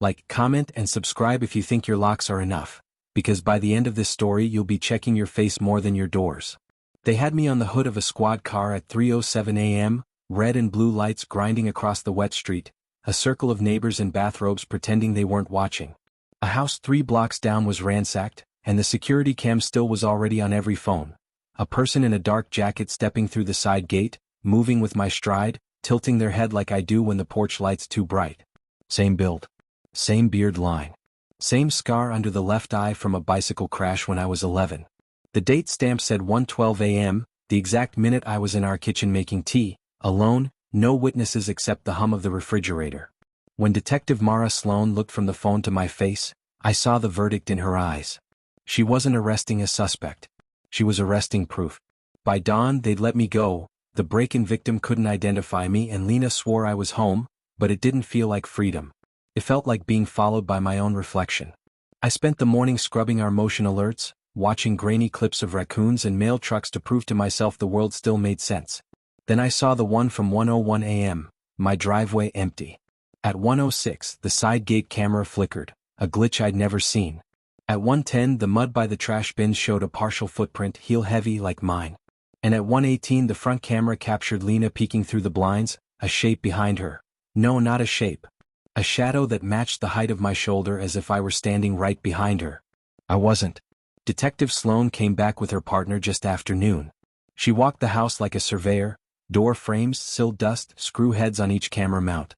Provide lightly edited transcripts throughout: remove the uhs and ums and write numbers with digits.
Like, comment, and subscribe if you think your locks are enough, because by the end of this story you'll be checking your face more than your doors. They had me on the hood of a squad car at 3:07 a.m., red and blue lights grinding across the wet street, a circle of neighbors in bathrobes pretending they weren't watching. A house 3 blocks down was ransacked, and the security cam still was already on every phone. A person in a dark jacket stepping through the side gate, moving with my stride, tilting their head like I do when the porch light's too bright. Same build. Same beard line. Same scar under the left eye from a bicycle crash when I was 11. The date stamp said 1:12 a.m., the exact minute I was in our kitchen making tea, alone, no witnesses except the hum of the refrigerator. When Detective Mara Sloan looked from the phone to my face, I saw the verdict in her eyes. She wasn't arresting a suspect. She was arresting proof. By dawn they'd let me go. The break-in victim couldn't identify me and Lena swore I was home, but it didn't feel like freedom. It felt like being followed by my own reflection. I spent the morning scrubbing our motion alerts, watching grainy clips of raccoons and mail trucks to prove to myself the world still made sense. Then I saw the one from 1:01 a.m., my driveway empty. At 1:06 the side gate camera flickered, a glitch I'd never seen. At 1:10 the mud by the trash bins showed a partial footprint heel-heavy like mine. And at 1:18 the front camera captured Lena peeking through the blinds, a shape behind her. No, not a shape. A shadow that matched the height of my shoulder as if I were standing right behind her. I wasn't. Detective Sloan came back with her partner just after noon. She walked the house like a surveyor, door frames, sill dust, screw heads on each camera mount.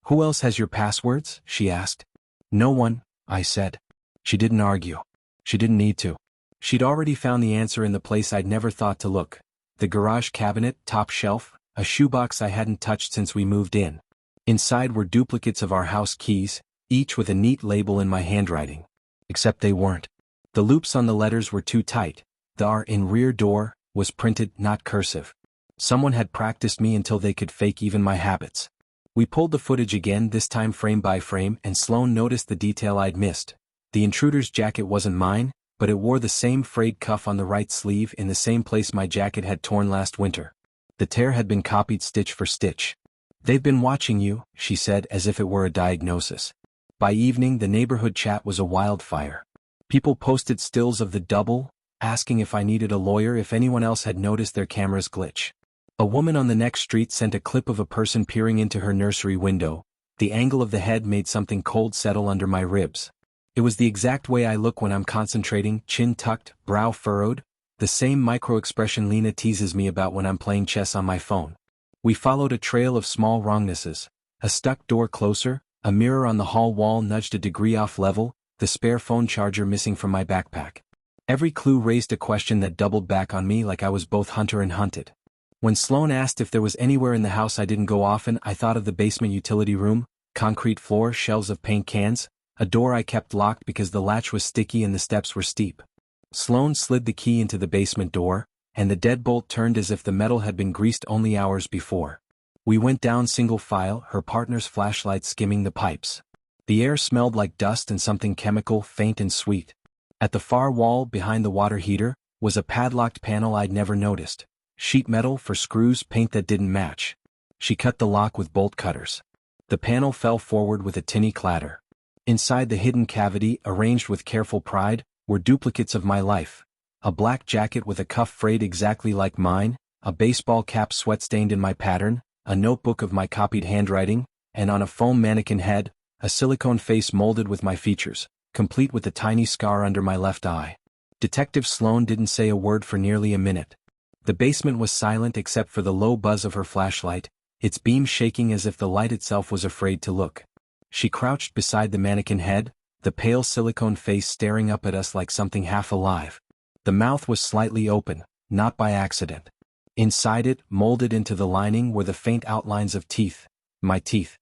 "Who else has your passwords?" she asked. "No one," I said. She didn't argue. She didn't need to. She'd already found the answer in the place I'd never thought to look. The garage cabinet, top shelf, a shoebox I hadn't touched since we moved in. Inside were duplicates of our house keys, each with a neat label in my handwriting. Except they weren't. The loops on the letters were too tight. The R in rear door was printed, not cursive. Someone had practiced me until they could fake even my habits. We pulled the footage again, this time frame by frame, and Sloan noticed the detail I'd missed. The intruder's jacket wasn't mine, but it wore the same frayed cuff on the right sleeve in the same place my jacket had torn last winter. The tear had been copied stitch for stitch. "They've been watching you," she said as if it were a diagnosis. By evening the neighborhood chat was a wildfire. People posted stills of the double, asking if I needed a lawyer, if anyone else had noticed their camera's glitch. A woman on the next street sent a clip of a person peering into her nursery window. The angle of the head made something cold settle under my ribs. It was the exact way I look when I'm concentrating, chin tucked, brow furrowed, the same micro-expression Lena teases me about when I'm playing chess on my phone. We followed a trail of small wrongnesses. A stuck door closer, a mirror on the hall wall nudged a degree off level, the spare phone charger missing from my backpack. Every clue raised a question that doubled back on me like I was both hunter and hunted. When Sloan asked if there was anywhere in the house I didn't go often, I thought of the basement utility room, concrete floor, shelves of paint cans, a door I kept locked because the latch was sticky and the steps were steep. Sloan slid the key into the basement door, and the deadbolt turned as if the metal had been greased only hours before. We went down single file, her partner's flashlight skimming the pipes. The air smelled like dust and something chemical, faint and sweet. At the far wall, behind the water heater, was a padlocked panel I'd never noticed. Sheet metal for screws, paint that didn't match. She cut the lock with bolt cutters. The panel fell forward with a tinny clatter. Inside the hidden cavity, arranged with careful pride, were duplicates of my life. A black jacket with a cuff frayed exactly like mine, a baseball cap sweat-stained in my pattern, a notebook of my copied handwriting, and on a foam mannequin head, a silicone face molded with my features, complete with a tiny scar under my left eye. Detective Sloan didn't say a word for nearly a minute. The basement was silent except for the low buzz of her flashlight, its beam shaking as if the light itself was afraid to look. She crouched beside the mannequin head, the pale silicone face staring up at us like something half alive. The mouth was slightly open, not by accident. Inside it, molded into the lining, were the faint outlines of teeth. My teeth.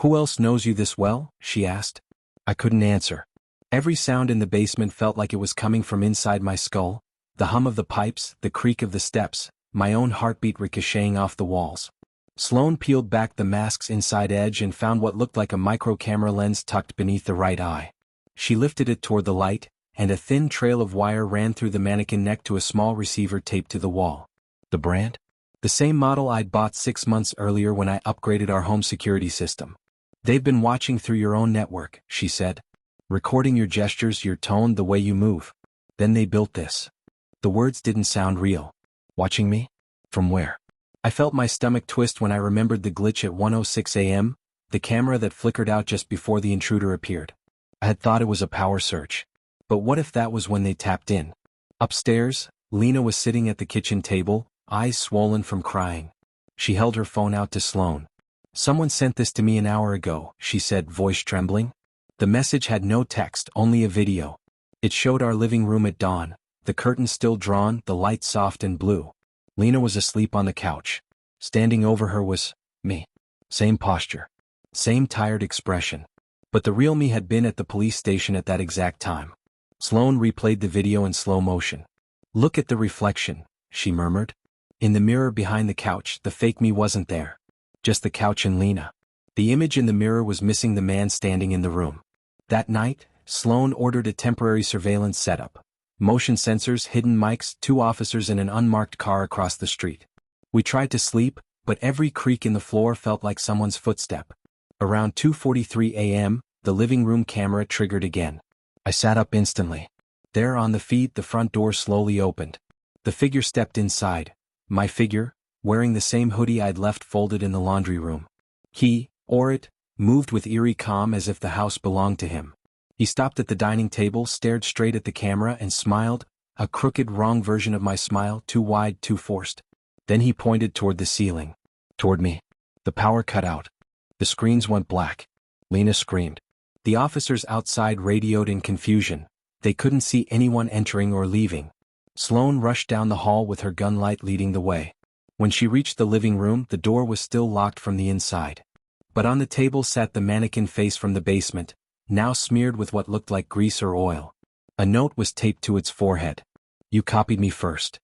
"Who else knows you this well?" she asked. I couldn't answer. Every sound in the basement felt like it was coming from inside my skull, the hum of the pipes, the creak of the steps, my own heartbeat ricocheting off the walls. Sloan peeled back the mask's inside edge and found what looked like a micro-camera lens tucked beneath the right eye. She lifted it toward the light, and a thin trail of wire ran through the mannequin neck to a small receiver taped to the wall. The brand? The same model I'd bought 6 months earlier when I upgraded our home security system. They've been watching through your own network, she said. Recording your gestures, your tone, the way you move. Then they built this. The words didn't sound real. Watching me? From where? I felt my stomach twist when I remembered the glitch at 1:06 a.m., the camera that flickered out just before the intruder appeared. I had thought it was a power search. But what if that was when they tapped in? Upstairs, Lena was sitting at the kitchen table, eyes swollen from crying. She held her phone out to Sloane. "Someone sent this to me an hour ago," she said, voice trembling. The message had no text, only a video. It showed our living room at dawn, the curtains still drawn, the light soft and blue. Lena was asleep on the couch. Standing over her was me. Same posture. Same tired expression. But the real me had been at the police station at that exact time. Sloane replayed the video in slow motion. "Look at the reflection," she murmured. In the mirror behind the couch, the fake me wasn't there. Just the couch and Lena. The image in the mirror was missing the man standing in the room. That night, Sloane ordered a temporary surveillance setup. Motion sensors, hidden mics, 2 officers in an unmarked car across the street. We tried to sleep, but every creak in the floor felt like someone's footstep. Around 2:43 a.m., the living room camera triggered again. I sat up instantly. There on the feed, the front door slowly opened. The figure stepped inside. My figure, wearing the same hoodie I'd left folded in the laundry room. He, or it, moved with eerie calm as if the house belonged to him. He stopped at the dining table, stared straight at the camera and smiled, a crooked, wrong version of my smile, too wide, too forced. Then he pointed toward the ceiling. Toward me. The power cut out. The screens went black. Lena screamed. The officers outside radioed in confusion. They couldn't see anyone entering or leaving. Sloane rushed down the hall with her gun light leading the way. When she reached the living room, the door was still locked from the inside. But on the table sat the mannequin face from the basement, now smeared with what looked like grease or oil. A note was taped to its forehead. "You copied me first."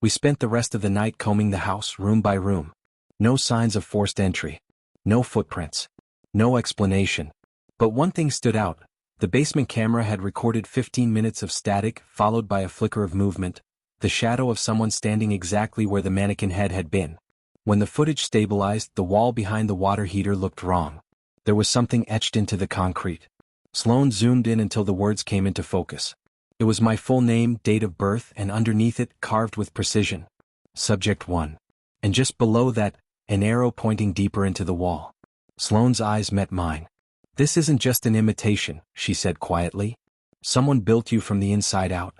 We spent the rest of the night combing the house, room by room. No signs of forced entry. No footprints. No explanation. But one thing stood out. The basement camera had recorded 15 minutes of static, followed by a flicker of movement, the shadow of someone standing exactly where the mannequin head had been. When the footage stabilized, the wall behind the water heater looked wrong. There was something etched into the concrete. Sloane zoomed in until the words came into focus. It was my full name, date of birth, and underneath it, carved with precision. Subject 1. And just below that, an arrow pointing deeper into the wall. Sloane's eyes met mine. "This isn't just an imitation," she said quietly. "Someone built you from the inside out."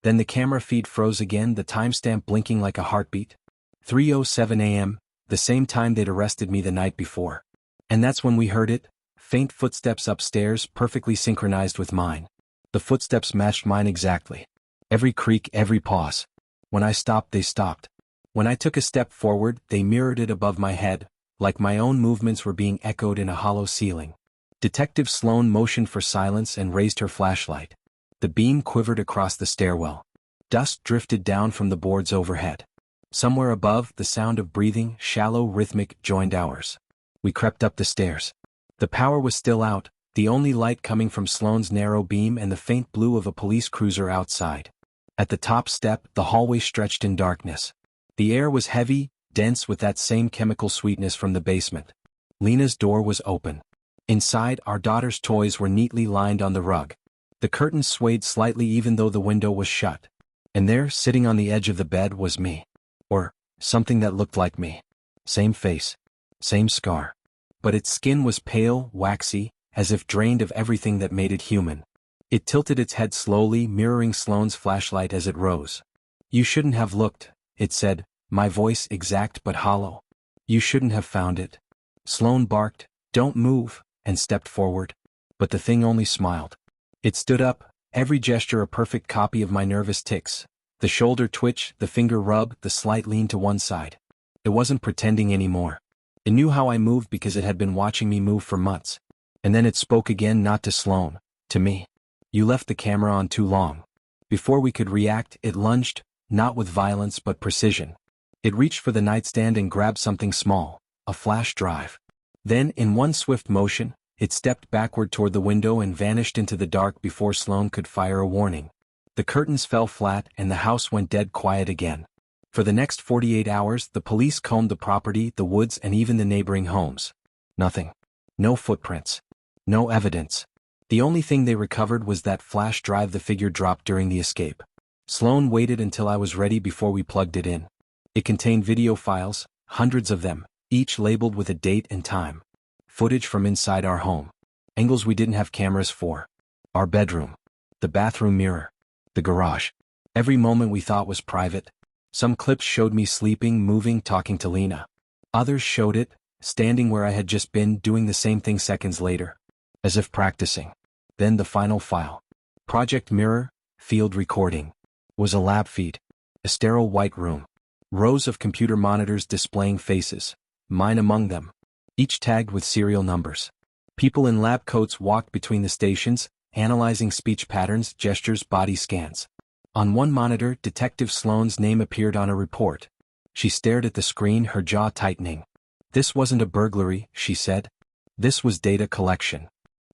Then the camera feed froze again, the timestamp blinking like a heartbeat. 3:07 a.m., the same time they'd arrested me the night before. And that's when we heard it, faint footsteps upstairs, perfectly synchronized with mine. The footsteps matched mine exactly. Every creak, every pause. When I stopped, they stopped. When I took a step forward, they mirrored it above my head, like my own movements were being echoed in a hollow ceiling. Detective Sloane motioned for silence and raised her flashlight. The beam quivered across the stairwell. Dust drifted down from the boards overhead. Somewhere above, the sound of breathing, shallow, rhythmic, joined ours. We crept up the stairs. The power was still out, the only light coming from Sloane's narrow beam and the faint blue of a police cruiser outside. At the top step, the hallway stretched in darkness. The air was heavy, dense with that same chemical sweetness from the basement. Lena's door was open. Inside, our daughter's toys were neatly lined on the rug. The curtains swayed slightly even though the window was shut. And there, sitting on the edge of the bed, was me. Or, something that looked like me. Same face. Same scar. But its skin was pale, waxy, as if drained of everything that made it human. It tilted its head slowly, mirroring Sloane's flashlight as it rose. "You shouldn't have looked," it said, my voice exact but hollow. "You shouldn't have found it." Sloane barked, "Don't move," and stepped forward. But the thing only smiled. It stood up, every gesture a perfect copy of my nervous tics. The shoulder twitch, the finger rub, the slight lean to one side. It wasn't pretending anymore. It knew how I moved because it had been watching me move for months. And then it spoke again, not to Sloane, to me. "You left the camera on too long." Before we could react, it lunged, not with violence but precision. It reached for the nightstand and grabbed something small, a flash drive. Then, in one swift motion, it stepped backward toward the window and vanished into the dark before Sloane could fire a warning. The curtains fell flat and the house went dead quiet again. For the next 48 hours, the police combed the property, the woods, and even the neighboring homes. Nothing. No footprints. No evidence. The only thing they recovered was that flash drive the figure dropped during the escape. Sloan waited until I was ready before we plugged it in. It contained video files, hundreds of them, each labeled with a date and time. Footage from inside our home. Angles we didn't have cameras for. Our bedroom. The bathroom mirror. The garage. Every moment we thought was private. Some clips showed me sleeping, moving, talking to Lena. Others showed it, standing where I had just been, doing the same thing seconds later. As if practicing. Then the final file. Project Mirror, field recording. Was a lab feed. A sterile white room. Rows of computer monitors displaying faces. Mine among them. Each tagged with serial numbers. People in lab coats walked between the stations, analyzing speech patterns, gestures, body scans. On one monitor, Detective Sloan's name appeared on a report. She stared at the screen, her jaw tightening. This wasn't a burglary, she said. This was data collection.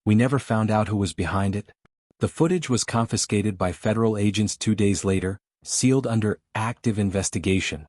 We never found out who was behind it. The footage was confiscated by federal agents 2 days later, sealed under active investigation.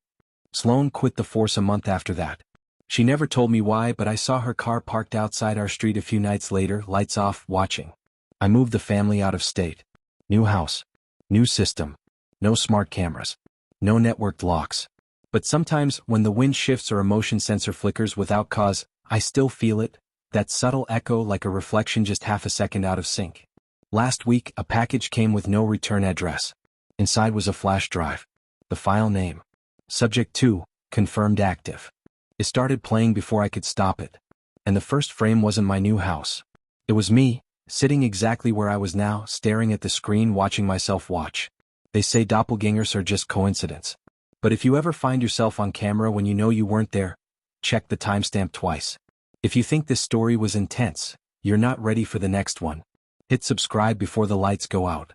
Sloan quit the force a month after that. She never told me why, but I saw her car parked outside our street a few nights later, lights off, watching. I moved the family out of state. New house. New system. No smart cameras. No networked locks. But sometimes, when the wind shifts or a motion sensor flickers without cause, I still feel it, that subtle echo like a reflection just half a second out of sync. Last week, a package came with no return address. Inside was a flash drive. The file name. Subject 2, confirmed active. It started playing before I could stop it. And the first frame wasn't my new house. It was me, sitting exactly where I was now, staring at the screen, watching myself watch. They say doppelgangers are just coincidence. But if you ever find yourself on camera when you know you weren't there, check the timestamp twice. If you think this story was intense, you're not ready for the next one. Hit subscribe before the lights go out.